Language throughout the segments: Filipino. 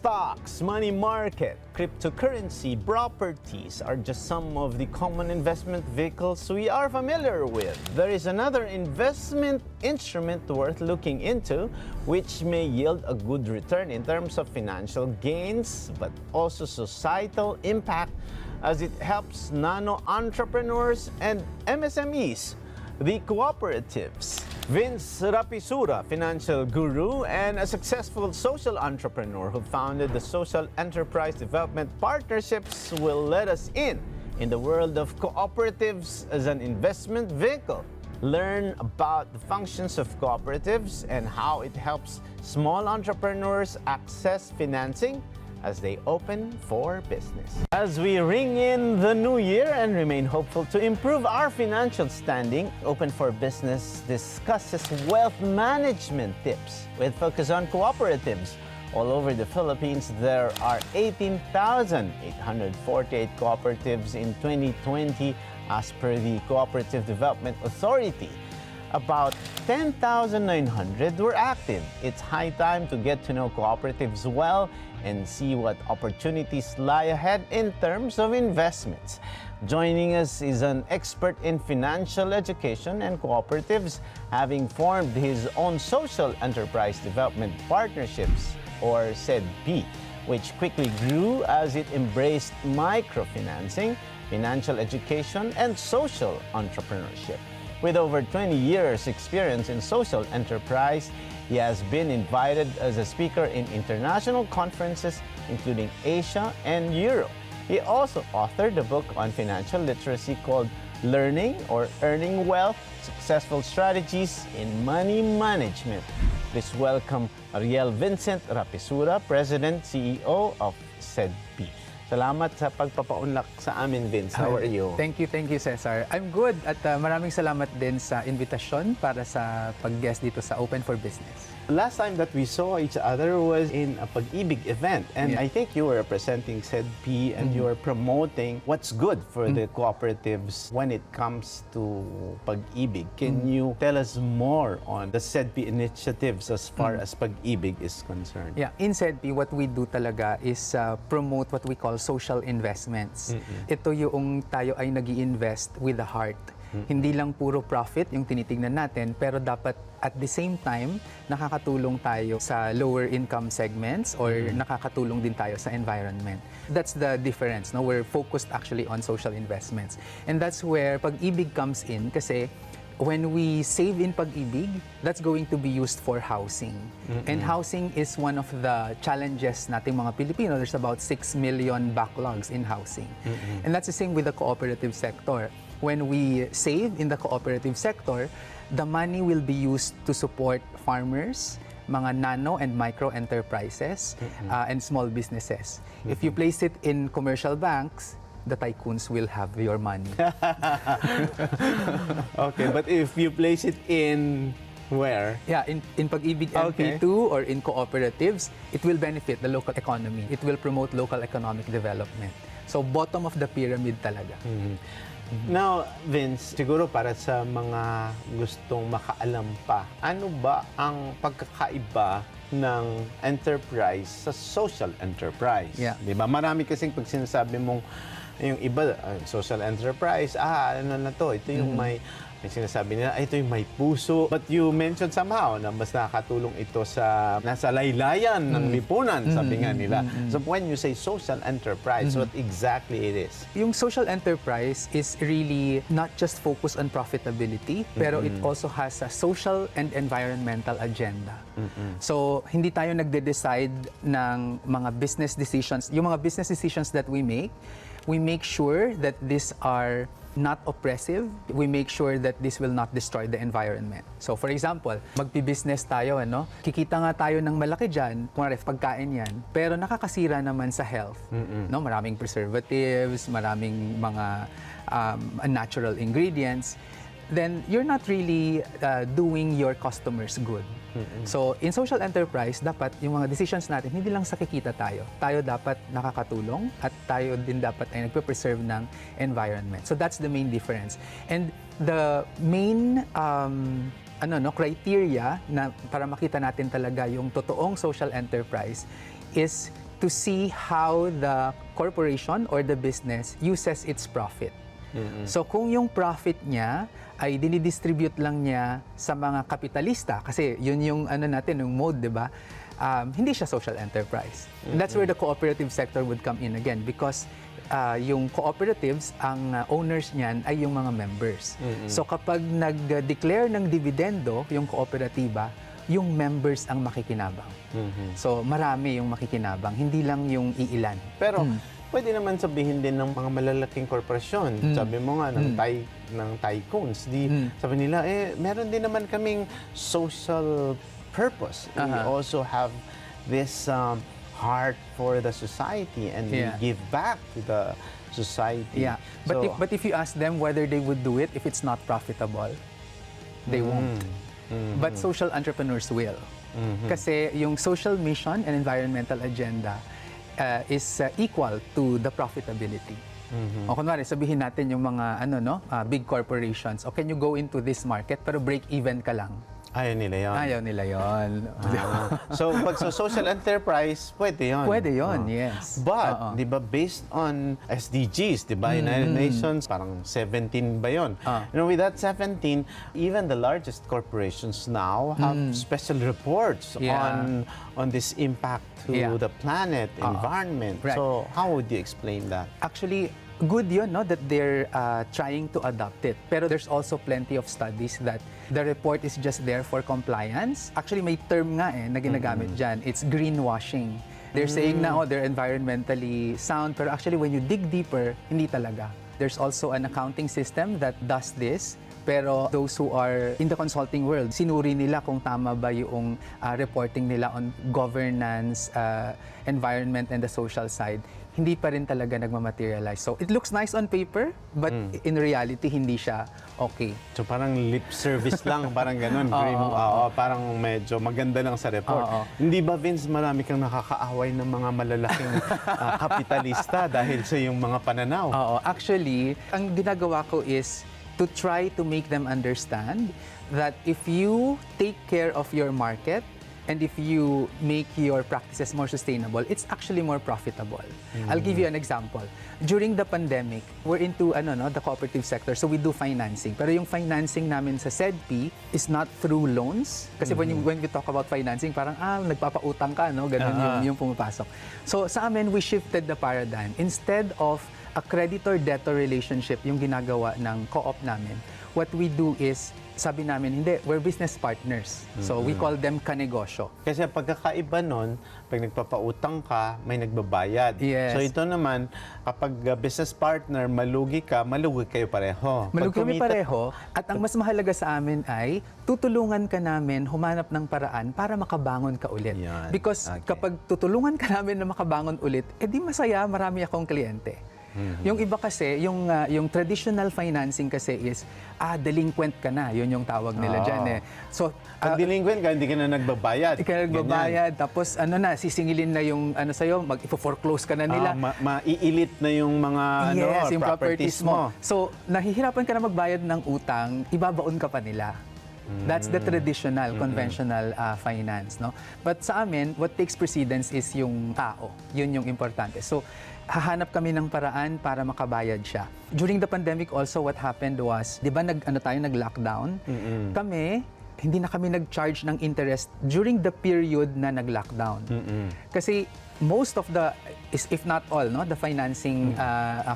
Stocks, money market, cryptocurrency, properties are just some of the common investment vehicles we are familiar with. There is another investment instrument worth looking into, which may yield a good return in terms of financial gains, but also societal impact as it helps nano-entrepreneurs and MSMEs, the cooperatives. Vince Rapisura, financial guru and a successful social entrepreneur who founded the Social Enterprise Development Partnerships, will let us in the world of cooperatives as an investment vehicle. Learn about the functions of cooperatives and how it helps small entrepreneurs access financing as they open for business. As we ring in the new year and remain hopeful to improve our financial standing, Open for Business discusses wealth management tips with focus on cooperatives. All over the Philippines, there are 18,848 cooperatives in 2020 as per the Cooperative Development Authority. About 10,900 were active. It's high time to get to know cooperatives well and see what opportunities lie ahead in terms of investments. Joining us is an expert in financial education and cooperatives, having formed his own Social Enterprise Development Partnerships, or SEDP, which quickly grew as it embraced microfinancing, financial education, and social entrepreneurship. With over 20 years' experience in social enterprise, he has been invited as a speaker in international conferences, including Asia and Europe. He also authored a book on financial literacy called Learning or Earning Wealth, Successful Strategies in Money Management. Please welcome Ariel Vincent Rapisura, President, CEO of SEDP. Salamat sa pagpapaunlak sa amin, Vince. How are you? Thank you, Cesar. I'm good at maraming salamat din sa invitasyon para sa pag-guest dito sa Open for Business. Last time that we saw each other was in a Pag-ibig event, and Yeah. I think you were representing SEDP and you were promoting what's good for the cooperatives when it comes to Pag-ibig. Can you tell us more on the SEDP initiatives as far as Pag-ibig is concerned? Yeah, in SEDP, what we do talaga is promote what we call social investments. Ito yung tayo ay nag-i-invest with the heart. Hindi lang puro profit yung tinitingnan natin, pero dapat at the same time, nakakatulong tayo sa lower income segments or nakakatulong din tayo sa environment. That's the difference. No? We're focused actually on social investments. And that's where Pag-ibig comes in kasi when we save in Pag-ibig, that's going to be used for housing. And housing is one of the challenges nating mga Pilipino. There's about 6 million backlogs in housing. And that's the same with the cooperative sector. When we save in the cooperative sector, the money will be used to support farmers, mga nano and micro enterprises, and small businesses. If you place it in commercial banks, the tycoons will have your money. Okay, but if you place it in where? Yeah, in Pag-ibig MP2 or in cooperatives, it will benefit the local economy. It will promote local economic development. So bottom of the pyramid talaga. Now, Vince, siguro para sa mga gustong makaalam pa, ano ba ang pagkakaiba ng enterprise sa social enterprise? Yeah. Di ba? Marami kasing pag sinasabi mong yung iba, social enterprise, ano na to? Ito yung may sinasabi nila, ito yung may puso. But you mentioned somehow na mas nakakatulong ito sa nasa laylayan ng lipunan, sabi nga nila. So when you say social enterprise, what exactly it is? Yung social enterprise is really not just focused on profitability, pero it also has a social and environmental agenda. So, hindi tayo nagde-decide ng mga business decisions. Yung mga business decisions that we make sure that these are not oppressive. We make sure that this will not destroy the environment. So for example, magpi-business tayo, kikita nga tayo ng malaki dyan, kunwari pagkain yan, pero nakakasira naman sa health. No? Maraming preservatives, maraming mga unnatural ingredients. Then you're not really doing your customers good. So, in social enterprise, dapat yung mga decisions natin, hindi lang sa kikita tayo. Tayo dapat nakakatulong at tayo din dapat ay nagpe-preserve ng environment. So, that's the main difference. And the main criteria na para makita natin talaga yung totoong social enterprise is to see how the corporation or the business uses its profit. So kung yung profit niya ay dinidistribute lang niya sa mga kapitalista, kasi yun yung ano natin, yung mode, di ba? Hindi siya social enterprise. And that's where the cooperative sector would come in again, because yung cooperatives, ang owners niyan ay yung mga members. So kapag nag-declare ng dividendo yung kooperatiba, yung members ang makikinabang. So marami yung makikinabang, hindi lang yung iilan. Pero pwede naman sabihin din ng mga malalaking korporasyon. Sabi mo nga ng tycoons, sabi nila meron din naman kaming social purpose. We also have this heart for the society, and we give back to the society. Yeah. But if you ask them whether they would do it if it's not profitable, they won't. But social entrepreneurs will. Kasi yung social mission and environmental agenda is equal to the profitability. O kunwari, sabihin natin yung mga big corporations, can you go into this market pero break even ka lang? Ayaw nila yun. Ayaw nila yun. So, pag sa social enterprise, pwede yun. Pwede yun, yes. But, di ba, based on SDGs, di ba, United Nations, parang 17 ba yun? With that 17, even the largest corporations now have special reports on this impact to the planet, environment. Right. So, how would you explain that? Actually, good yun, no, that they're trying to adopt it. Pero there's also plenty of studies that the report is just there for compliance. Actually, may term nga na ginagamit dyan. It's greenwashing. They're saying na, they're environmentally sound. Pero actually, when you dig deeper, hindi talaga. There's also an accounting system that does this. Pero those who are in the consulting world, sinuri nila kung tama ba yung reporting nila on governance, environment, and the social side. Hindi pa rin talaga nagmamaterialize. So, it looks nice on paper, but in reality, hindi siya okay. So, parang lip service lang, parang ganun. Parang medyo maganda lang sa report. Hindi ba, Vince, marami kang nakakaaway ng mga malalaking kapitalista dahil sa yung mga pananaw? Actually, ang ginagawa ko is to try to make them understand that if you take care of your market, and if you make your practices more sustainable, it's actually more profitable. I'll give you an example. During the pandemic, we're into the cooperative sector, so we do financing. Pero yung financing namin sa SEDP is not through loans. Kasi when we talk about financing, parang nagpapautang ka, ganun yung pumapasok. So sa amin, we shifted the paradigm. Instead of a creditor-debtor relationship yung ginagawa ng co-op namin, what we do is, sabi namin, hindi, we're business partners. So we call them kanegosyo. Kasi pagkakaiba nun, pag nagpapautang ka, may nagbabayad. Yes. So ito naman, kapag business partner, malugi ka, malugi kayo pareho. Malugi kami pareho, at ang mas mahalaga sa amin ay tutulungan ka namin humanap ng paraan para makabangon ka ulit. Yan. Because kapag tutulungan ka namin na makabangon ulit, di masaya, marami akong kliyente. Yung iba kasi, yung traditional financing kasi is, delinquent ka na. Yun yung tawag nila dyan. So, pag delinquent ka, hindi ka na nagbabayad. Hindi ka na nagbabayad. Tapos, sisingilin na yung, sa'yo, mag-foreclose ka na nila. Maiilit na yung mga yung properties mo. So, nahihirapan ka na magbayad ng utang, ibabaon ka pa nila. That's the traditional, conventional finance, no? But sa amin, what takes precedence is yung tao. Yun yung importante. So, hahanap kami ng paraan para makabayad siya. During the pandemic also, what happened was, di ba nag-lockdown? Kami, hindi na kami nag-charge ng interest during the period na nag-lockdown. Kasi most of the, if not all, the financing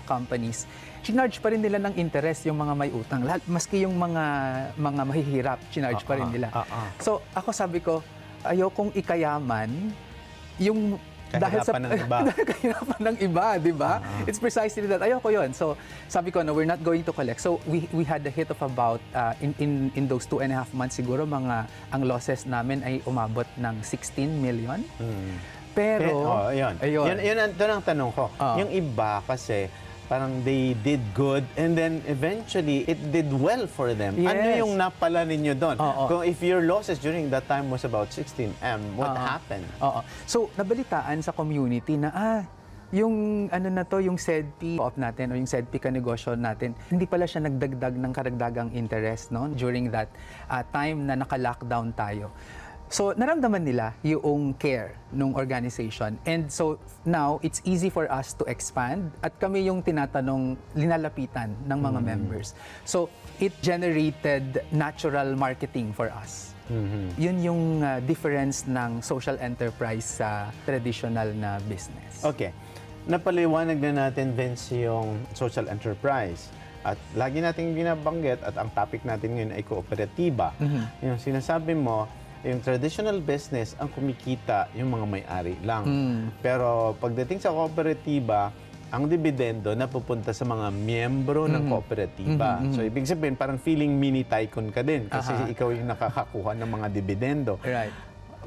companies, chinarge pa rin nila ng interest yung mga may utang. Maski yung mga mahihirap, chinarge pa rin nila. So ako sabi ko, ayokong ikayaman yung kahirapan ng iba. Kahirapan ng iba, di ba? It's precisely that. Ayoko yun. So, sabi ko, no, we're not going to collect. So, we had a hit of about, in those 2.5 months, siguro, ang losses namin ay umabot ng 16 million. Pero, yun ang tanong ko. Yung iba kasi, parang they did good and then eventually it did well for them. Yes. Ano yung napala ninyo doon? Kung if your losses during that time was about 16M, what happened? So, nabalitaan sa community na yung yung SEDP op natin o yung SEDP kanegosyo natin, hindi pala siya nagdagdag ng karagdagang interest, no, during that time na naka-lockdown tayo. So, naramdaman nila yung care ng organization. And so, now, it's easy for us to expand at kami yung tinatanong, linalapitan ng mga members. So, it generated natural marketing for us. Yun yung difference ng social enterprise sa traditional na business. Okay. Napaliwanag na natin, Vince, yung social enterprise. At lagi nating binabanggit at ang topic natin ngayon ay kooperatiba. Yung sinasabi mo, yung traditional business, ang kumikita yung mga may-ari lang. Pero pagdating sa kooperatiba, ang dividendo napupunta sa mga miyembro ng kooperatiba. So, ibig sabihin, parang feeling mini tycoon ka din kasi ikaw yung nakakakuha ng mga dividendo. Right.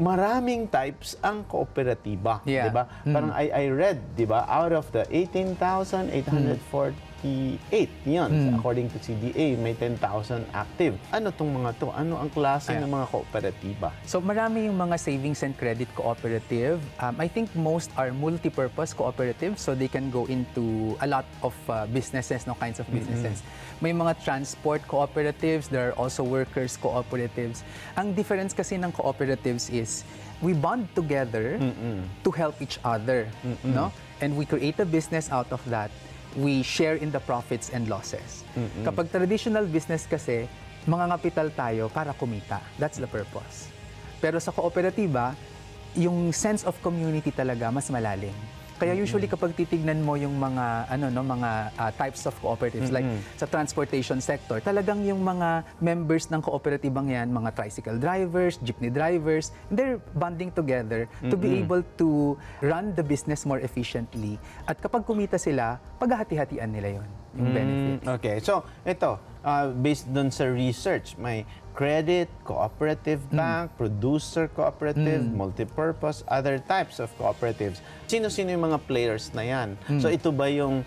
Maraming types ang kooperatiba, Yeah. 'di ba? Parang I read, 'di ba, out of the 18,848 'yon, according to CDA, may 10,000 active. Ano tong mga to? Ano ang klase ng mga kooperatiba? So marami yung mga savings and credit cooperative. I think most are multi-purpose cooperative, so they can go into a lot of businesses, no kinds of businesses. May mga transport cooperatives, there are also workers cooperatives. Ang difference kasi ng cooperatives is we bond together to help each other, no? And we create a business out of that. We share in the profits and losses. Kapag traditional business kasi, mangangapital tayo para kumita. That's the purpose. Pero sa kooperatiba, yung sense of community talaga mas malalim. Kaya usually kapag titignan mo yung mga types of cooperatives like sa transportation sector, talagang yung mga members ng kooperatibang yan, mga tricycle drivers, jeepney drivers, they're bonding together to be able to run the business more efficiently. At kapag kumita sila, paghahati-hatian nila yon yung benefits. Okay. So, ito, based dun sa research, may credit, cooperative bank, producer cooperative, multipurpose, other types of cooperatives. Sino-sino yung mga players na yan? So, ito ba yung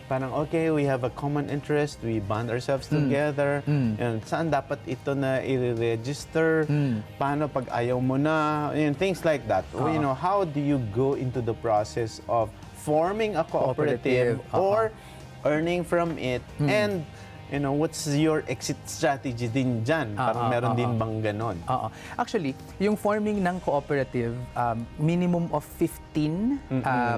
parang, okay, we have a common interest, we bond ourselves together, and saan dapat ito na i-register? Paano pag ayaw mo na? And things like that. You know, how do you go into the process of forming a cooperative or earning from it, and you know, what's your exit strategy din dyan? Parang meron din bang ganon? Actually, yung forming ng cooperative, minimum of 15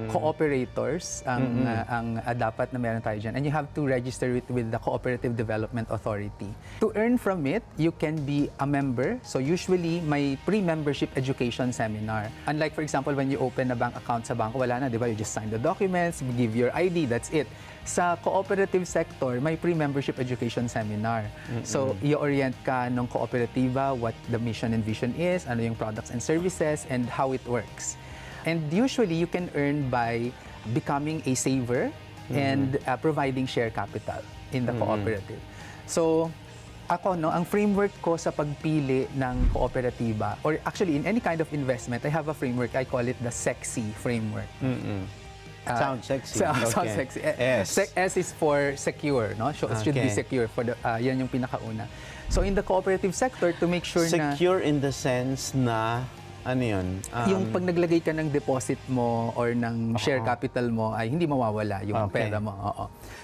cooperators ang dapat na meron tayo dyan. And you have to register it with the Cooperative Development Authority. To earn from it, you can be a member. So usually, may pre-membership education seminar. Unlike, for example, when you open a bank account sa banko, wala na, di ba? You just sign the documents, give your ID, that's it. Sa cooperative sector, may pre-membership education seminar. So, i-orient ka ng kooperatiba, what the mission and vision is, ano yung products and services, and how it works. And usually, you can earn by becoming a saver and providing share capital in the cooperative. So, ako, no, ang framework ko sa pagpili ng kooperatiba, or actually, in any kind of investment, I have a framework, I call it the SEXY framework. Sounds sexy. Sounds sexy. S is for secure, no? So it should be secure for the yan yung pinakauna. So in the cooperative sector, to make sure na secure in the sense na ano yun? yung pag naglagay ka ng deposit mo or ng share capital mo ay hindi mawawala yung pera mo.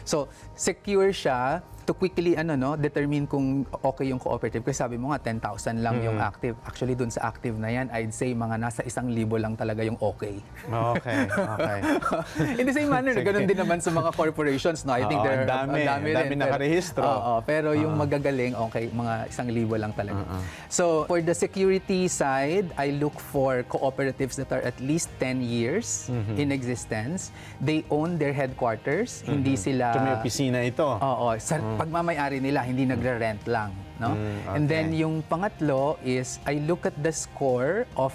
So secure siya to quickly determine kung okay yung cooperative. Kasi sabi mo nga 10,000 lang yung active. Actually dun sa active na yan, I'd say mga nasa 1,000 lang talaga yung okay. Okay. In the same manner, ganun din naman sa mga corporations, no? I think there are dami rin. nakarehistro. Pero yung magagaling, okay, mga 1,000 lang talaga. So, for the security side, I look for cooperatives that are at least 10 years in existence. They own their headquarters. Hindi sila... So, may opisina ito. Pagmamayari nila, hindi nagre-rent lang. No? And then yung pangatlo is, I look at the score of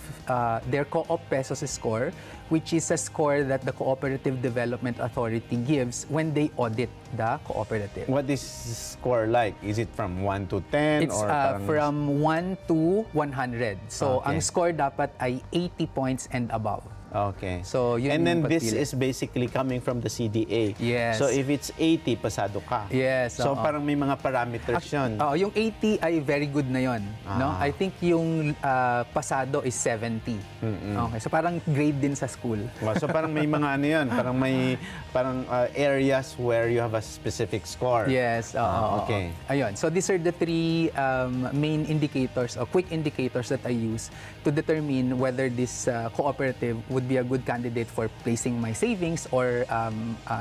their Co-op Pesos score, which is a score that the Cooperative Development Authority gives when they audit the cooperative. What is score like? Is it from 1 to 10? It's or from 1 to 100. So, ang score dapat ay 80 points and above. Okay. So, yun and then yung this pagpili. is basically coming from the CDA. Yes. So if it's 80, pasado ka. Yes. So parang may mga parameters yun. Yung 80 80 ay very good na yon, no? I think yung pasado is 70. Okay, so parang grade din sa school. So parang may mga ano yun, parang areas where you have a specific score. Yes, okay. Ayun. So these are the three main indicators or quick indicators that I use to determine whether this cooperative would be a good candidate for placing my savings or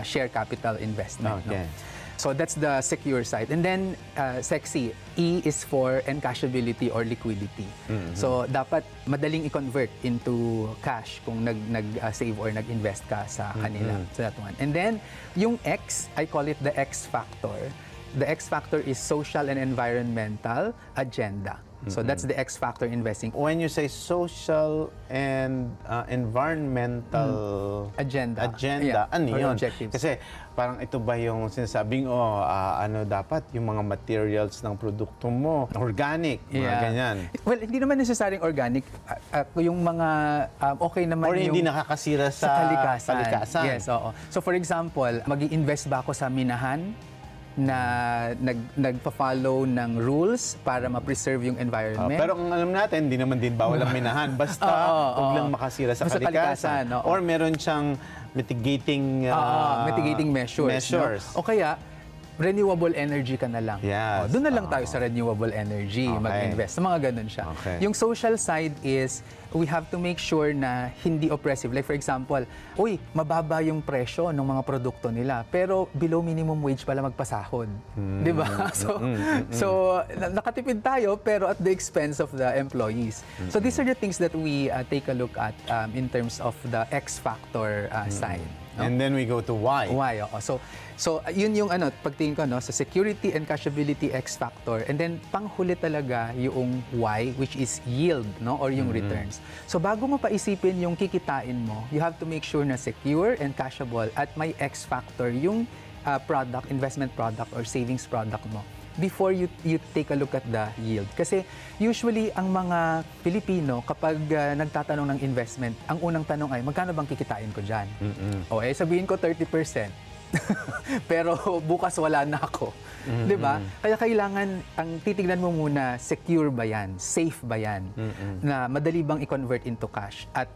share capital investment. Okay. No? So that's the secure side. And then sexy, E is for encashability or liquidity. So dapat madaling i-convert into cash kung nag-save or nag-invest ka sa kanila. So that one. And then yung X, I call it the X factor. The X factor is social and environmental agenda. So that's the X factor investing. When you say social and environmental Agenda. ano or yun? objectives. Kasi parang ito ba yung sinasabing, ano dapat yung mga materials ng produkto mo, organic, mga ganyan. Well, hindi naman necessaryong organic. Yung mga okay naman Or yung hindi nakakasira sa kalikasan. Yes, oo. So for example, mag-i-invest ba ako sa minahan na nagpa-follow ng rules para ma-preserve yung environment? Pero ang alam natin, hindi naman din bawal ang minahan. Basta huwag lang makasira sa Basta kalikasan. oo. Or meron siyang mitigating mitigating measures. No? O kaya, renewable energy ka na lang. Yes. Doon na lang tayo sa renewable energy, mag-invest. Mga ganun siya. Okay. Yung social side is, we have to make sure na hindi oppressive. Like for example, mababa yung presyo ng mga produkto nila, pero below minimum wage pala magpasahod. Di ba? So, nakatipid tayo, pero at the expense of the employees. So these are the things that we take a look at in terms of the X factor side. No? And then we go to Y. Y, oo. So yun yung pagtingin ko sa security and cashability X factor, and then panghuli talaga yung Y, which is yield, no, or yung returns. So bago mo paisipin yung kikitain mo, you have to make sure na secure and cashable at may X factor yung product, investment product or savings product mo before you take a look at the yield. Kasi usually ang mga Pilipino kapag nagtatanong ng investment, ang unang tanong ay magkano bang kikitain ko diyan? Sabihin ko 30%. Pero bukas wala na ako. 'Di ba? Kaya kailangan ang titignan mo muna, secure ba 'yan? Safe ba 'yan? Na madali bang i-convert into cash at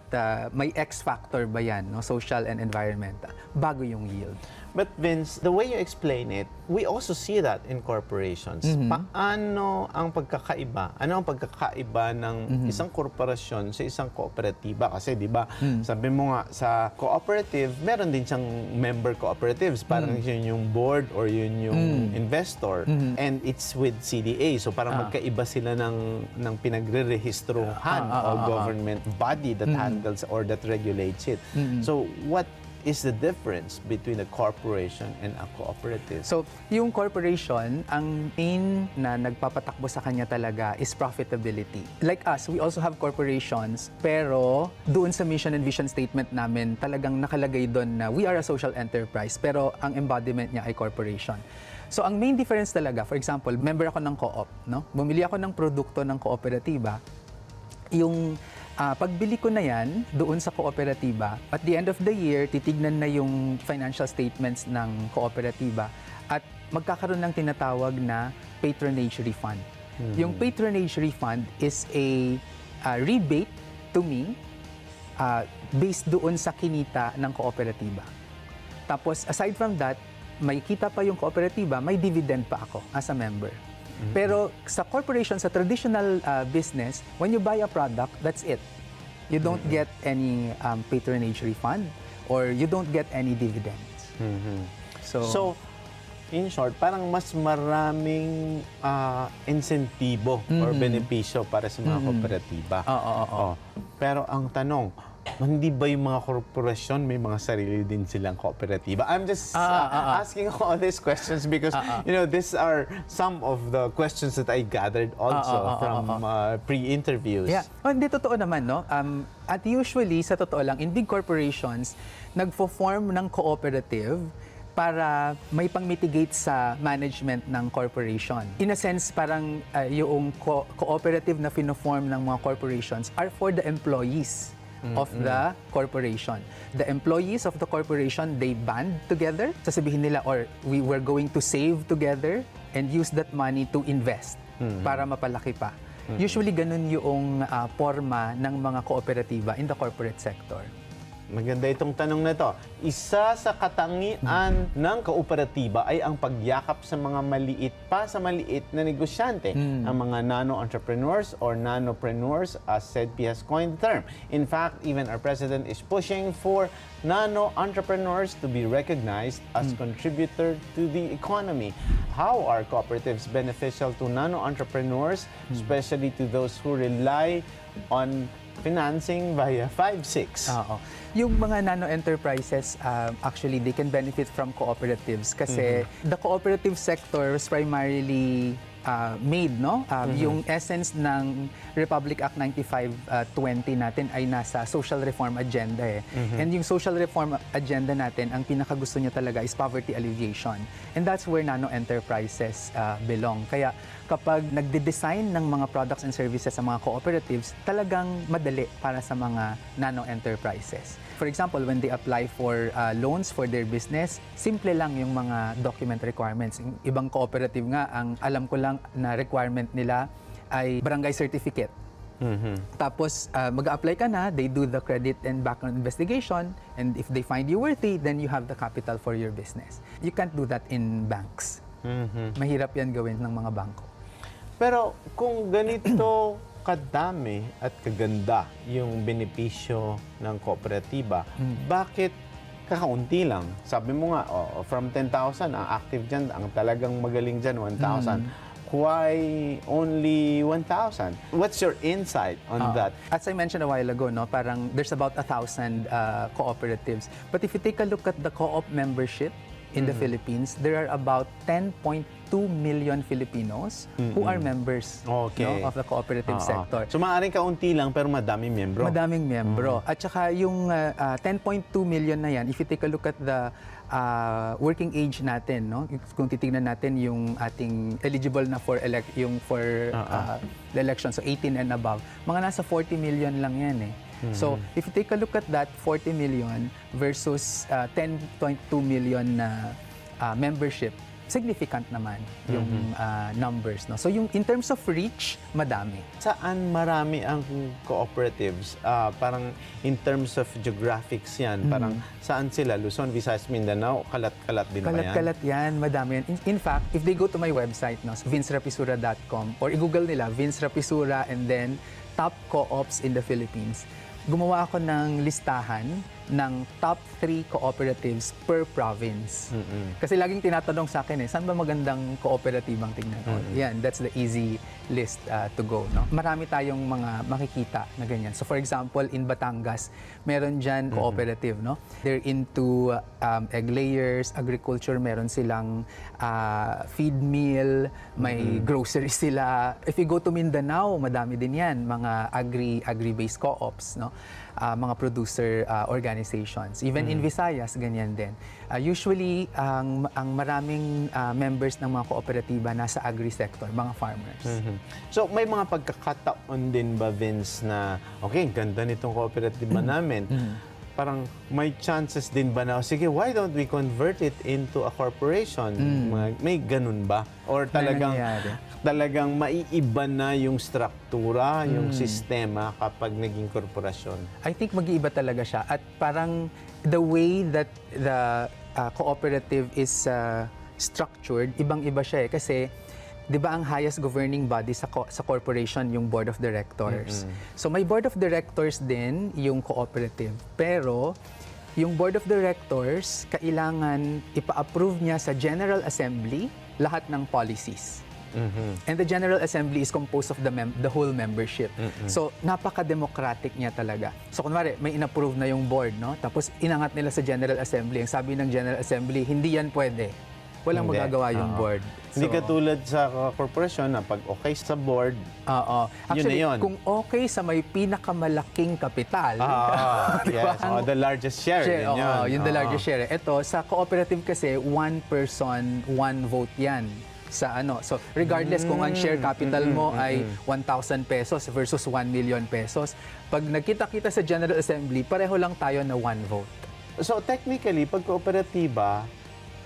may X factor ba 'yan, no? Social and environmental bago yung yield. But Vince, the way you explain it, we also see that in corporations. Paano ang pagkakaiba? Ano ang pagkakaiba ng isang korporasyon sa isang kooperatiba? Kasi 'di ba, sabi mo nga sa cooperative, meron din siyang member cooperatives, parang yun yung board or yun yung investor, and it's with CDA. So parang magkaiba sila ng pinagre-rehistruhan o government body that handles or that regulates it. So what is the difference between a corporation and a cooperative? So, yung corporation, ang main na nagpapatakbo sa kanya talaga is profitability. Like us, we also have corporations, pero doon sa mission and vision statement namin, talagang nakalagay doon na we are a social enterprise, pero ang embodiment niya ay corporation. So, ang main difference talaga, for example, member ako ng co-op, no? Bumili ako ng produkto ng kooperatiba, yung pagbili ko na yan doon sa kooperatiba, at the end of the year, titignan na yung financial statements ng kooperatiba at magkakaroon ng tinatawag na patronage refund. Yung patronage refund is a rebate to me based doon sa kinita ng kooperatiba. Tapos, aside from that, may kita pa yung kooperatiba, may dividend pa ako as a member. Pero sa corporation, sa traditional business, when you buy a product, that's it. You don't get any patronage refund or you don't get any dividends. So, in short, parang mas maraming insentibo or benepisyo para sa mga kooperatiba. Pero ang tanong, hindi ba yung mga korporasyon may mga sarili din silang kooperatiba? I'm just asking all these questions because these are some of the questions that I gathered also from pre-interviews. Yeah. Hindi totoo naman, no? At usually, sa totoo lang, in big corporations, nagfo-form ng cooperative para may pang-mitigate sa management ng corporation. In a sense, parang yung cooperative na fino-form ng mga corporations are for the employees of the corporation. The employees of the corporation, they band together. Sasabihin nila, or we were going to save together and use that money to invest. para mapalaki pa. Usually, ganun yung forma ng mga kooperatiba in the corporate sector. Maganda itong tanong na ito. Isa sa katangian ng kooperatiba ay ang pagyakap sa mga maliit pa sa maliit na negosyante. Ang mga nano-entrepreneurs or nanopreneurs, as SEDPI has coined the term. In fact, even our president is pushing for nano-entrepreneurs to be recognized as contributor to the economy. How are cooperatives beneficial to nano-entrepreneurs, especially to those who rely on financing via 5-6? Oo. Yung mga nano-enterprises, actually, they can benefit from cooperatives kasi the cooperative sector is primarily made, no? Yung essence ng Republic Act 9520 natin ay nasa social reform agenda eh. And yung social reform agenda natin, ang pinakagusto niya talaga is poverty alleviation. And that's where nano-enterprises belong. Kaya kapag nagde-design ng mga products and services sa mga cooperatives, talagang madali para sa mga nano-enterprises. For example, when they apply for loans for their business, simple lang yung mga document requirements. Yung ibang cooperative nga, ang alam ko lang na requirement nila ay barangay certificate. Tapos, mag-a-apply ka na, they do the credit and background investigation, and if they find you worthy, then you have the capital for your business. You can't do that in banks. Mahirap yan gawin ng mga bangko. Pero kung ganito kadami at kaganda yung benepisyo ng kooperatiba, bakit kakaunti lang? Sabi mo nga, from 10,000, ang active dyan, ang talagang magaling dyan, 1,000. Why only 1,000? What's your insight on that? As I mentioned a while ago, no, parang there's about 1,000 cooperatives. But if you take a look at the co-op membership in the Philippines, there are about 10.2 million Filipinos who are members no, of the cooperative sector. So maaaring kaunti lang pero madaming miyembro. Madaming miyembro. At saka yung 10.2 million na yan, if you take a look at the working age natin, no? Kung titingnan natin yung ating eligible na for the election, so 18 and above, mga nasa 40 million lang yan eh. So, if you take a look at that, 40 million versus 10.2 million na membership, significant naman yung numbers. No? So, in terms of reach, madami. Saan marami ang cooperatives? Parang in terms of geographics yan, parang saan sila? Luzon, Visayas, Mindanao, kalat-kalat din ba yan? Kalat-kalat yan, madami yan. In fact, if they go to my website, no, vincerapisura.com, or i-google nila, Vince Rapisura, and then top co-ops in the Philippines, gumawa ako ng listahan ng top 3 cooperatives per province. Kasi laging tinatanong sa akin saan ba magandang kooperatibang tingnan ko? Yan, that's the easy list to go. No? Marami tayong mga makikita na ganyan. So for example, in Batangas, meron dyan cooperative. No? They're into egg layers, agriculture, meron silang feed mill, may grocery sila. If you go to Mindanao, madami din yan, mga agri-based co-ops. No? Mga producer organizations. Even in Visayas, ganyan din. Usually, ang maraming members ng mga kooperatiba nasa agri-sector, mga farmers. So, may mga pagkakataon din ba, Vince, na okay, ganda nitong kooperatiba namin. Parang may chances din ba na, sige, why don't we convert it into a corporation? May ganun ba? Or talagang maiiba na yung struktura, yung sistema kapag naging korporasyon? I think mag-iiba talaga siya. At parang the way that the cooperative is structured, ibang-iba siya eh. Kasi, di ba ang highest governing body sa corporation yung board of directors? So may board of directors din yung cooperative. Pero yung board of directors, kailangan ipa-approve niya sa General Assembly lahat ng policies. And the General Assembly is composed of the whole membership. So, napaka-democratic niya talaga. So, kunwari, may inapprove na yung board, no? Tapos, inangat nila sa General Assembly. Ang sabi ng General Assembly, hindi yan pwede. Walang magagawa yung board. Hindi katulad sa korporasyon na pag okay sa board, Actually, yun na yun. kung okay sa may pinakamalaking kapital, diba? Yes, the largest share. Yung the largest share. Ito, sa cooperative kasi, one person, one vote yan. So regardless kung ang share capital mo ay 1,000 pesos versus 1 million pesos, pag nagkita-kita sa General Assembly, pareho lang tayo na one vote. So technically, pag kooperatiba,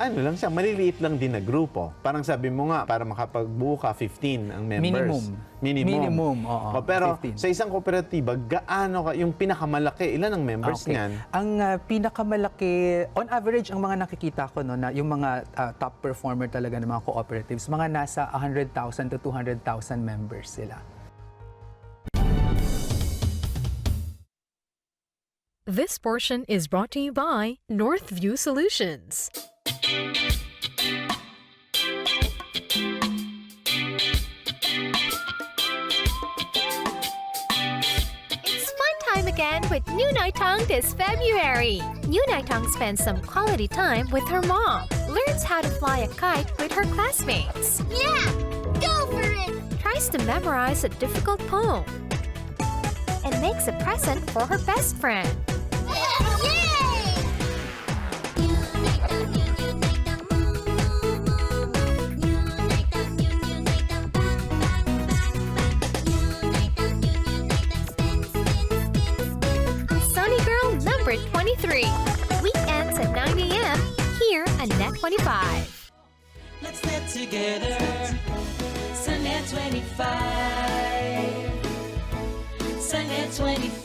ano lang siya, maliliit lang din na grupo. Parang sabi mo nga, para makapagbuo ka, 15 ang members. Minimum, oo. Pero 15. sa isang kooperatiba, gaano ka, yung pinakamalaki, ilan ang members niyan? Ang pinakamalaki, on average, ang mga nakikita ko, no, na yung mga top performer talaga ng mga cooperatives, mga nasa 100,000 to 200,000 members sila. This portion is brought to you by Northview Solutions. It's fun time again with New Naitong this February. New Naitong spends some quality time with her mom, learns how to fly a kite with her classmates. Yeah! Go for it! Tries to memorize a difficult poem, and makes a present for her best friend. Yay! Sunny Girl number 23. Weekends at 9 a.m. here on Net 25. Let's get together. Sunnet 25. Sunnet 25.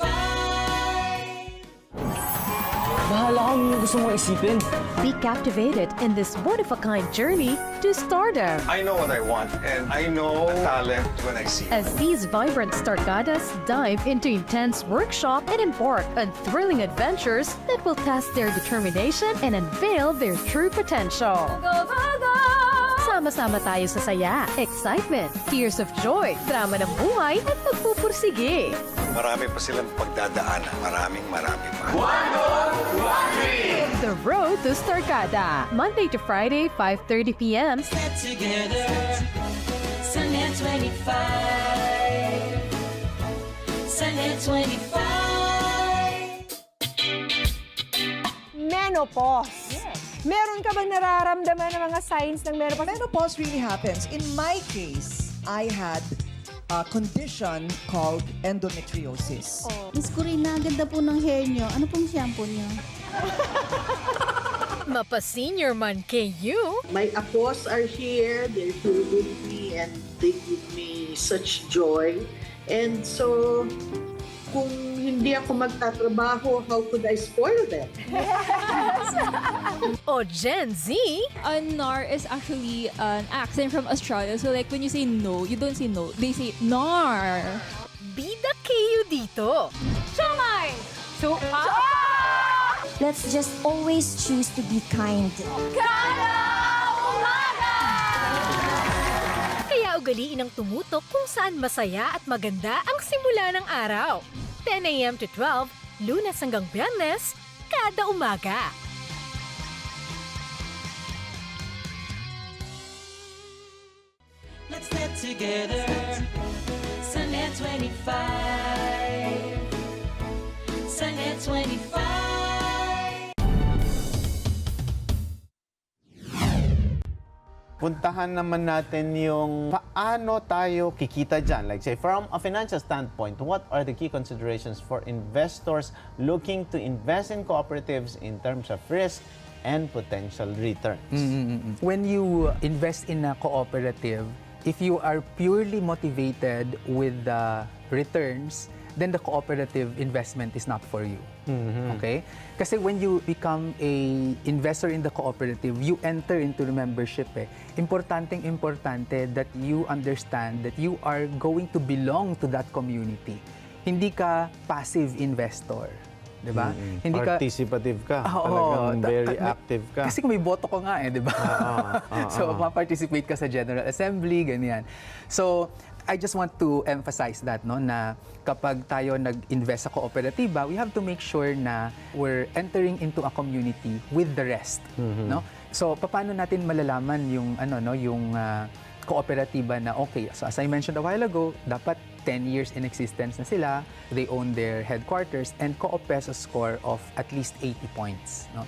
Bahala ka kung gusto mong isipin. Be captivated in this one-of-a-kind journey to stardom. I know what I want, and I know talent when I see it. As these vibrant Stargadas dive into intense workshop and embark on thrilling adventures that will test their determination and unveil their true potential. Go, go, go! Sama-sama tayo sa saya, excitement, tears of joy, drama ng buhay at pagpupursige. Marami pa silang pagdadaanan. Maraming pa. The Road to Stargada, Monday to Friday, 5:30 p.m. Get together. Sunnet 25. Sunnet 25. Menopause. Meron ka bang nararamdaman ng mga signs ng menopause? Menopause really happens. In my case, I had a condition called endometriosis. Miss Corina, ganda po ng hair nyo. Ano pong shampoo nyo? Mapa-senior man kayo. My apos are here. They're here with me and they give me such joy. And so, kung hindi ako magtatrabaho, how could I spoil them? O Gen Z, Nar is actually an accent from Australia. So like when you say no, you don't say no. They say nar. bida kayo dito. Shumay! Let's just always choose to be kind. Kaya ugaliin ang tumutok kung saan masaya at maganda ang simula ng araw. 10 a.m. to 12, Lunes hanggang Biyernes, kada umaga. Let's get together. Sunnet 25. Sunnet 25. Puntahan naman natin yung paano tayo kikita dyan. Like say, from a financial standpoint, what are the key considerations for investors looking to invest in cooperatives in terms of risk and potential returns? When you invest in a cooperative, if you are purely motivated with the returns, then the cooperative investment is not for you. Okay? Kasi when you become a investor in the cooperative, you enter into the membership. Importante that you understand that you are going to belong to that community. Hindi ka passive investor. Diba? Hindi Participative ka. Oo, Talagang very active ka. Kasi kung may boto ko nga di ba? So, ma-participate ka sa General Assembly, ganyan. So, I just want to emphasize that, no, na kapag tayo nag-invest sa kooperatiba, we have to make sure na we're entering into a community with the rest, no? So, paano natin malalaman yung kooperatiba na okay? So, as I mentioned a while ago, dapat 10 years in existence na sila, they own their headquarters, and Co-op Peso score of at least 80 points, no?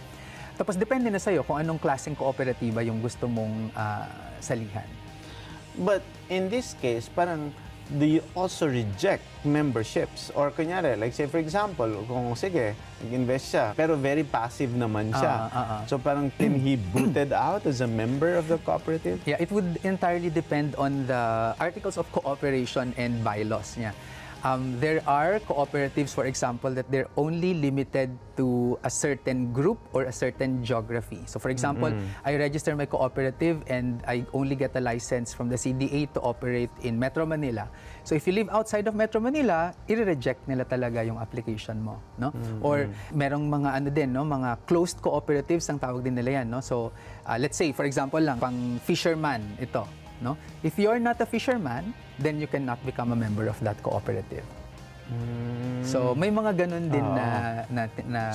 Tapos depende na sa'yo kung anong klaseng kooperatiba yung gusto mong salihan. But in this case, parang do you also reject memberships? Or kunyari, like say for example, kung sige, nag-invest siya, pero very passive naman siya. So parang can he booted out as a member of the cooperative? Yeah, it would entirely depend on the articles of cooperation and bylaws niya. There are cooperatives, for example, that they're only limited to a certain group or a certain geography. So for example, I register my cooperative and I only get a license from the CDA to operate in Metro Manila. So if you live outside of Metro Manila, i-reject nila talaga yung application mo, no? Or merong mga ano din, no, mga closed cooperatives ang tawag din nila yan, no? So let's say for example lang pang fisherman ito, no? If you're not a fisherman, then you cannot become a member of that cooperative. So may mga ganun din na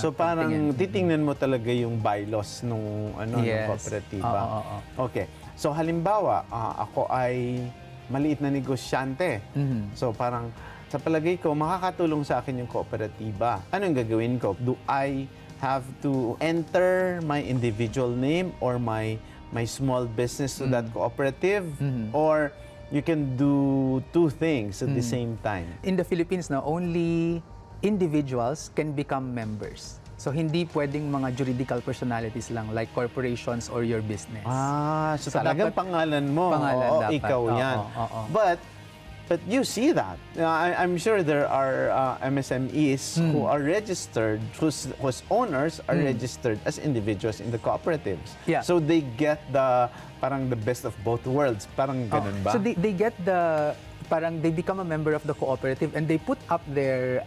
So parang titingnan mo talaga yung bylaws nung ano ng kooperatiba. Okay. So halimbawa, ako ay maliit na negosyante. So parang sa palagay ko makakatulong sa akin yung kooperatiba. Ano yung gagawin ko? Do I have to enter my individual name or my small business to that cooperative, or you can do two things at the same time? In the Philippines, no, only individuals can become members. So hindi pwedeng mga juridical personalities lang like corporations or your business. So talagang pangalan mo. Pangalan dapat. Ikaw yan. But you see that. I'm sure there are MSMEs who are registered, whose owners are registered as individuals in the cooperatives. Yeah. So they get the best of both worlds. Parang ganun ba? So they get they become a member of the cooperative and they put up their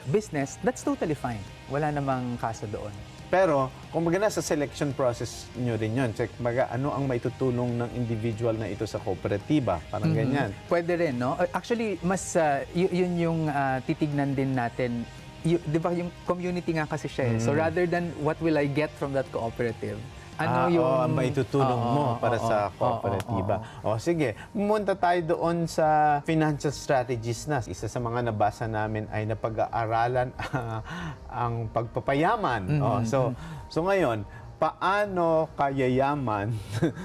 business. That's totally fine. Wala namang kaso doon. Pero, kung maganda sa selection process nyo rin yun, check baga, ano ang maitutulong ng individual na ito sa kooperatiba? Parang ganyan. Pwede rin, no? Actually, mas yun yung titignan din natin. Di ba yung community nga kasi siya eh. So rather than what will I get from that cooperative, ano yung maitutulong mo para sa kooperatiba. Sige, pumunta tayo doon sa financial strategies na. Isa sa mga nabasa namin ay napag-aaralan ang pagpapayaman. So ngayon, paano kayayaman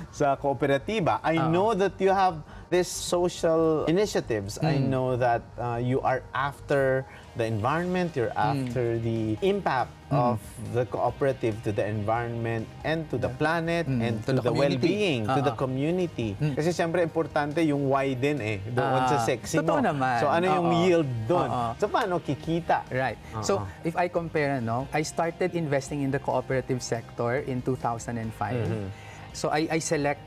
sa kooperatiba? I know that you have these social initiatives. I know that you are after the environment, you're after the impact of the cooperative to the environment and to the planet and to the well-being, to the community. Kasi siyempre importante yung why din doon sa sexy mo. Naman. So ano yung yield doon? So paano kikita? Right. So if I compare, I started investing in the cooperative sector in 2005. So I select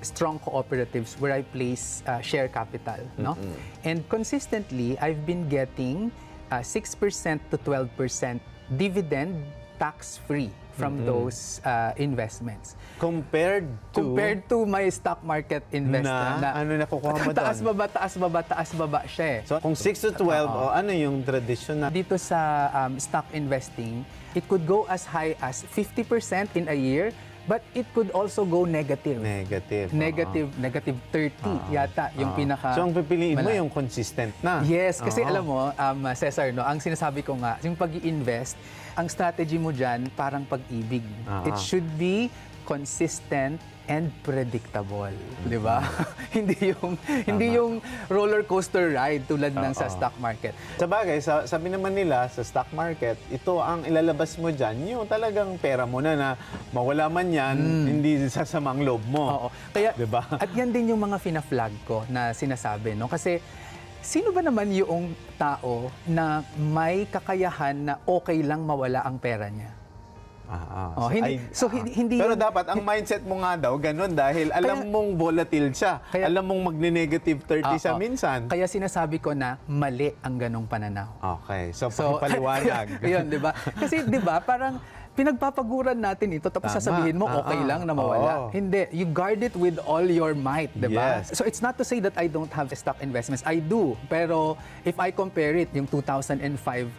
strong cooperatives where I place share capital, no? And consistently, I've been getting 6% to 12% dividend tax-free from those investments. Compared to my stock market investment. Ano nakukuha mo doon? Taas baba siya eh. So kung 6 to 12, ano yung traditional? Dito sa stock investing, it could go as high as 50% in a year. But it could also go negative. Negative 30 yata yung pinaka. So ang pipiliin mo yung consistent na. Yes, kasi alam mo, Cesar, no, ang sinasabi ko nga, yung pag-i-invest, ang strategy mo dyan parang pag-ibig. It should be consistent and predictable, di ba? hindi yung roller coaster ride tulad ng sa stock market. Sa bagay, sabi naman nila sa stock market, ito ang ilalabas mo dyan, yung talagang pera mo na mawala man yan, hindi sasamang loob mo. Kaya, diba? At yan din yung mga fina-flag ko na sinasabi, no? Kasi sino ba naman yung tao na may kakayahan na okay lang mawala ang pera niya? Hindi pero dapat ang mindset mo nga daw ganun dahil alam mong volatile siya. Alam mong magne-negative 30 sa minsan. Kaya sinasabi ko na mali ang ganong pananaw. Okay. So pakipaliwanag. Yun, di ba? Kasi di ba, parang pinagpapaguran natin ito tapos sasabihin mo okay lang na mawala. Hindi. You guard it with all your might, di ba? So it's not to say that I don't have stock investments. I do. Pero if I compare it, yung 2005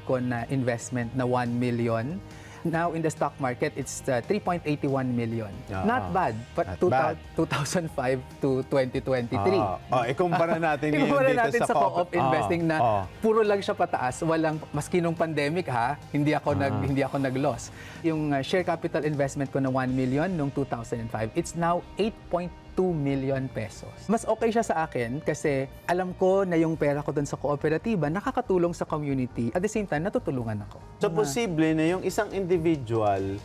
ko na investment na 1 million, now in the stock market, it's 3.81 million. Not bad, but 2005 to 2023. Ikumpara natin ngayon dito sa co-op investing na puro lang siya pataas, walang maski nung pandemic hindi ako nag-loss. Yung share capital investment ko na 1 million nung 2005, it's now 8.2 2 million pesos. Mas okay siya sa akin kasi alam ko na yung pera ko doon sa kooperatiba nakakatulong sa community. At the same time, natutulungan ako. So, posible na yung isang individual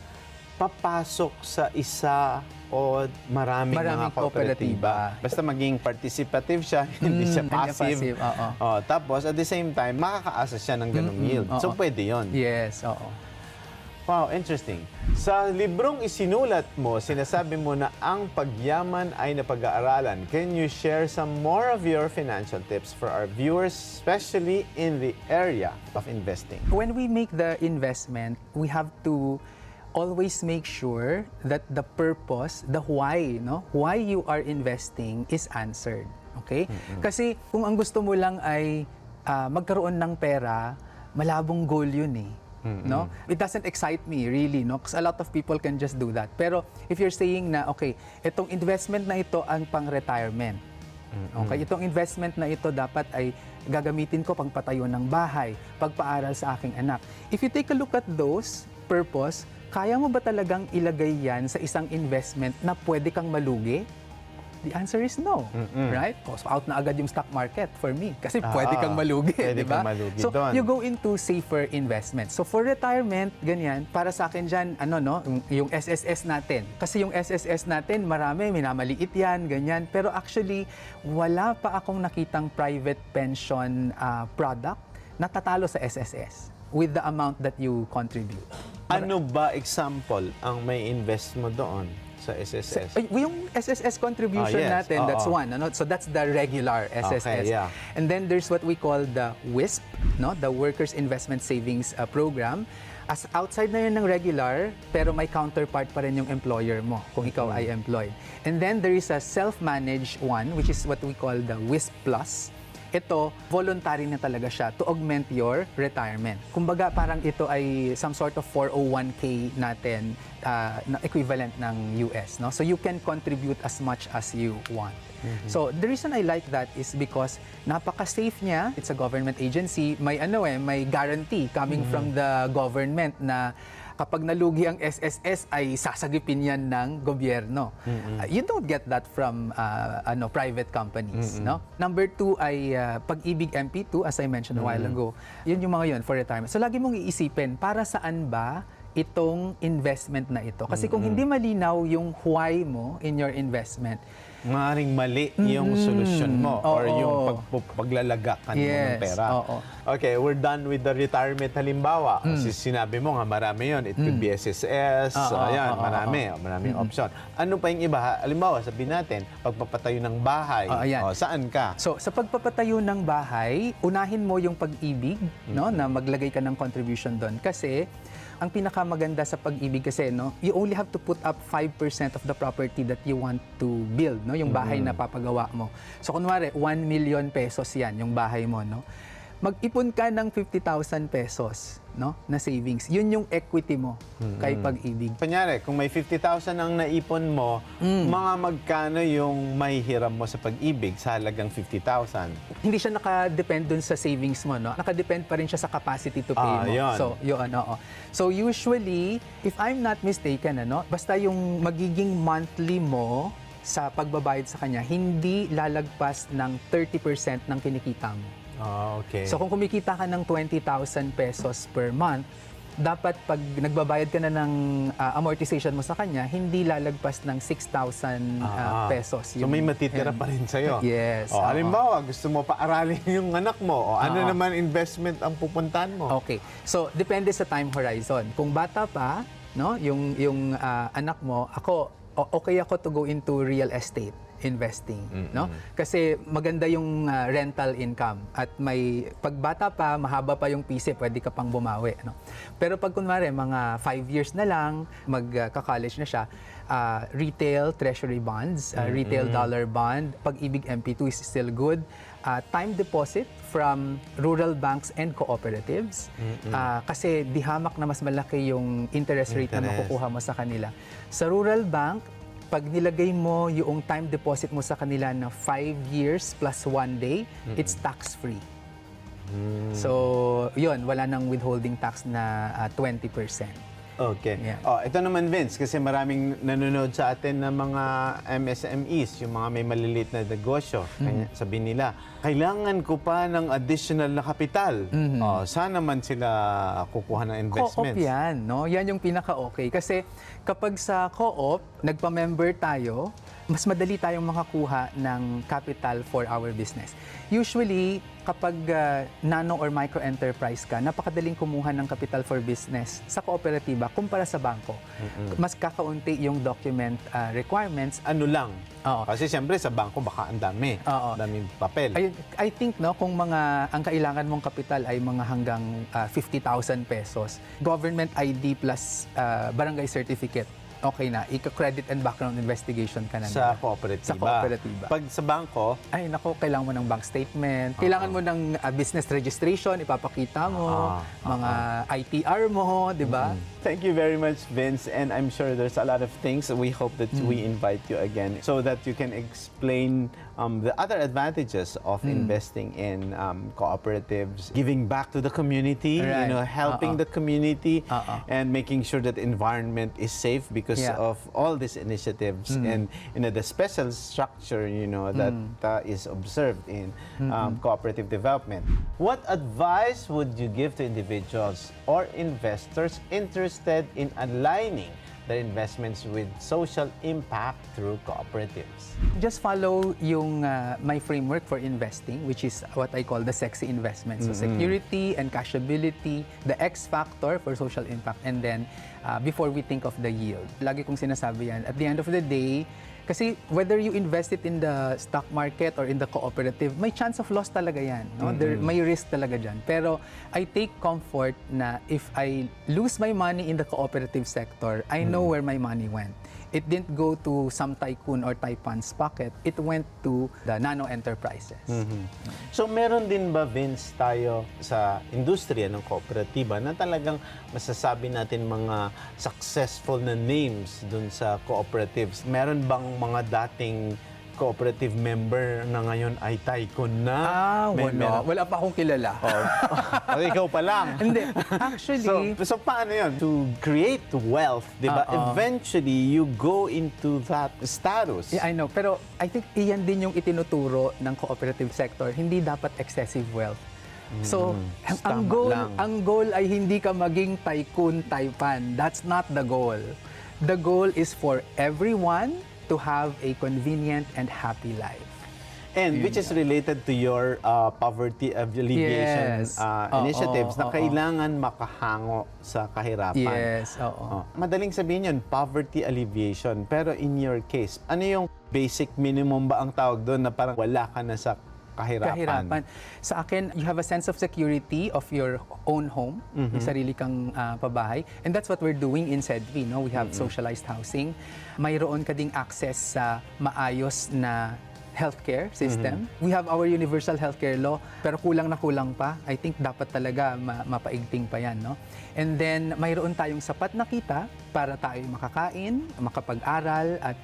papasok sa isa o maraming mga kooperatiba. Basta maging participative siya, hindi siya passive. Oo. Tapos, at the same time, makakaasa siya ng ganong yield. So, pwede yon. Yes, oo. Wow, interesting. Sa librong isinulat mo, sinasabi mo na ang pagyaman ay napag-aaralan. Can you share some more of your financial tips for our viewers, especially in the area of investing? When we make the investment, we have to always make sure that the purpose, the why, why you are investing is answered. Okay? Kasi kung ang gusto mo lang ay magkaroon ng pera, malabong goal yun eh. No? It doesn't excite me really, no? Because a lot of people can just do that. Pero if you're saying na, okay, itong investment na ito ang pang-retirement. Okay, itong investment na ito dapat ay gagamitin ko pagpatayo ng bahay, pagpaaral sa aking anak. If you take a look at those purpose, kaya mo ba talagang ilagay yan sa isang investment na pwede kang malugi? The answer is no, right? So out na agad yung stock market for me kasi pwede kang malugi, pwede di ba? kang malugi So doon. you go into safer investments. So for retirement, ganyan, para sa akin dyan, yung SSS natin. Kasi yung SSS natin, marami, minamaliit yan, ganyan. Pero actually, wala pa akong nakitang private pension product na tatalo sa SSS with the amount that you contribute. Ano ba example ang may invest mo doon sa SSS? Yung SSS contribution natin, that's one. So that's the regular SSS. Okay, yeah. And then there's what we call the WISP, the Workers Investment Savings Program. As outside na yun ng regular, pero may counterpart pa rin yung employer mo kung ikaw ay employed. And then there is a self-managed one, which is what we call the WISP Plus. Ito, voluntary na talaga siya to augment your retirement. Kumbaga, parang ito ay some sort of 401k natin na equivalent ng US. No? So you can contribute as much as you want. So the reason I like that is because napaka-safe niya. It's a government agency. May may guarantee coming from the government na kapag nalugi ang SSS ay sasagipin yan ng gobyerno. You don't get that from private companies. No? Number 2 ay Pag-ibig MP2, as I mentioned a while ago. Yun yung mga yun for retirement. So lagi mong iisipin, para saan ba itong investment na ito? Kasi kung hindi malinaw yung why mo in your investment, maaaring mali yung solusyon mo or yung paglalagakan mo ng pera. Okay, we're done with the retirement halimbawa. Sinabi mo nga marami yun. It could be SSS. Ayan, maraming option. Ano pa yung iba? Halimbawa, sabihin natin, pagpapatayo ng bahay. Saan ka? So, sa pagpapatayo ng bahay, unahin mo yung Pag-ibig, na maglagay ka ng contribution doon. Kasi, ang pinakamaganda sa Pag-ibig kasi, you only have to put up 5% of the property that you want to build, yung bahay na papagawa mo. So, kunwari, 1 million pesos yan, yung bahay mo, Mag-ipon ka ng 50,000 pesos, na savings. Yun yung equity mo kay Pag-ibig. Kunyari, kung may 50,000 ang naipon mo, mga magkano yung mahihiram mo sa Pag-ibig sa halagang 50,000? Hindi siya nakadepend dun sa savings mo, Nakadepend pa rin siya sa capacity to pay mo. Yun. So, yun, So, usually, if I'm not mistaken, basta yung magiging monthly mo sa pagbabayad sa kanya, hindi lalagpas ng 30% ng kinikita mo. Okay. So, kung kumikita ka ng 20,000 pesos per month, dapat pag nagbabayad ka na ng amortization mo sa kanya, hindi lalagpas ng 6,000 pesos. So may matitira pa rin sa'yo? Yes. Halimbawa, gusto mo paaralin yung anak mo, ano naman investment ang pupuntahan mo? Okay. So, depende sa time horizon. Kung bata pa, yung anak mo, okay ako to go into real estate investing, Kasi maganda yung rental income at may pagbata pa, mahaba pa yung PC, pwede ka pang bumawi, Pero pag kunwari mga 5 years na lang, magka-college na siya, retail treasury bonds, retail dollar bond, Pag-ibig MP2 is still good. Time deposit from rural banks and cooperatives. Kasi di hamak na mas malaki yung interest rate na makukuha mo sa kanila. Sa rural bank, pag nilagay mo yung time deposit mo sa kanila na 5 years plus 1 day, it's tax-free. So, yun, wala nang withholding tax na 20%. Okay. Yeah. Ito naman, Vince, kasi maraming nanonood sa atin ng mga MSMEs, yung mga may maliliit na negosyo. Kanya, sabihin nila, kailangan ko pa ng additional na kapital. Saan naman sila kukuha ng investments? Co-op yan, no? Yan yung pinaka-okay. Kasi kapag sa co-op, nagpa-member tayo, mas madali tayong makakuha ng capital for our business. Usually, kapag nano or micro enterprise ka, napakadaling kumuha ng capital for business sa kooperatiba kumpara sa bangko. Mas kakaunti yung document requirements. Ano lang? Oo. Kasi siyempre sa bangko baka ang dami. Oo. Daming papel. I think no, kung ang kailangan mong kapital ay mga hanggang 50,000 pesos, government ID plus barangay certificate, okay na. Ika-credit and background investigation ka na. Sa kooperatiba. Sa kooperatiba. Pag sa bangko, ay nako, kailangan mo ng bank statement, kailangan mo ng business registration, ipapakita mo, mga ITR mo, di ba? thank you very much, Vince. And I'm sure there's a lot of things. We hope that we invite you again so that you can explain the other advantages of investing in cooperatives, giving back to the community, Right. helping the community, and making sure that the environment is safe because of all these initiatives and the special structure that is observed in cooperative development. What advice would you give to individuals or investors interested in aligning their investments with social impact through cooperatives? Just follow yung my framework for investing, which is what I call the sexy investment. So security and cashability, the X factor for social impact, and then before we think of the yield. Lagi kong sinasabi yan, at the end of the day, kasi whether you invest it in the stock market or in the cooperative, may chance of loss talaga yan. No? May risk talaga dyan. Pero I take comfort na if I lose my money in the cooperative sector, I know where my money went. It didn't go to some tycoon or taipan's pocket. It went to the nano enterprises. So meron din ba, Vince, tayo sa industriya ng kooperatiba na talagang masasabi natin mga successful na names dun sa cooperatives? Meron bang mga dating cooperative member na ngayon ay tycoon na? Wala pa akong kilala. Ikaw pa lang. Hindi. Actually, So paano yun? To create wealth, di ba? Eventually, you go into that status. yeah, I know. Pero I think iyan din yung itinuturo ng cooperative sector. Hindi dapat excessive wealth. So, ang goal ay hindi ka maging tycoon, taipan. That's not the goal. The goal is for everyone to have a convenient and happy life. And which is related to your poverty alleviation initiatives na kailangan makahango sa kahirapan. Yes, oo. Madaling sabihin yun, poverty alleviation. Pero in your case, ano yung basic minimum ba ang tawag doon na parang wala ka na sa kahirapan? Sa akin, you have a sense of security of your own home, may sarili kang pabahay. And that's what we're doing in SEDVI. No? We have socialized housing. Mayroon ka ding access sa maayos na healthcare system. We have our universal healthcare law, pero kulang na kulang pa. I think dapat talaga mapaigting pa yan. No? And then, mayroon tayong sapat na kita para tayo makakain, makapag-aral, at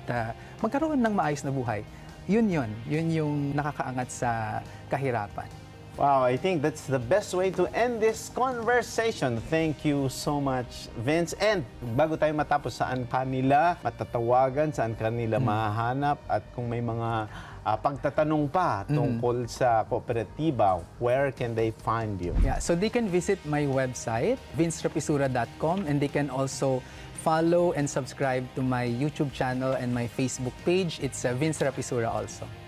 magkaroon ng maayos na buhay. Yun yung nakakaangat sa kahirapan. Wow, I think that's the best way to end this conversation. Thank you so much, Vince. And bago tayo matapos, saan kanila matatawagan, saan kanila mahanap, at kung may mga pagtatanong pa tungkol sa kooperatiba, where can they find you? Yeah, so they can visit my website, vincerapisura.com, and they can also follow and subscribe to my YouTube channel and my Facebook page. It's Vince Rapisura also.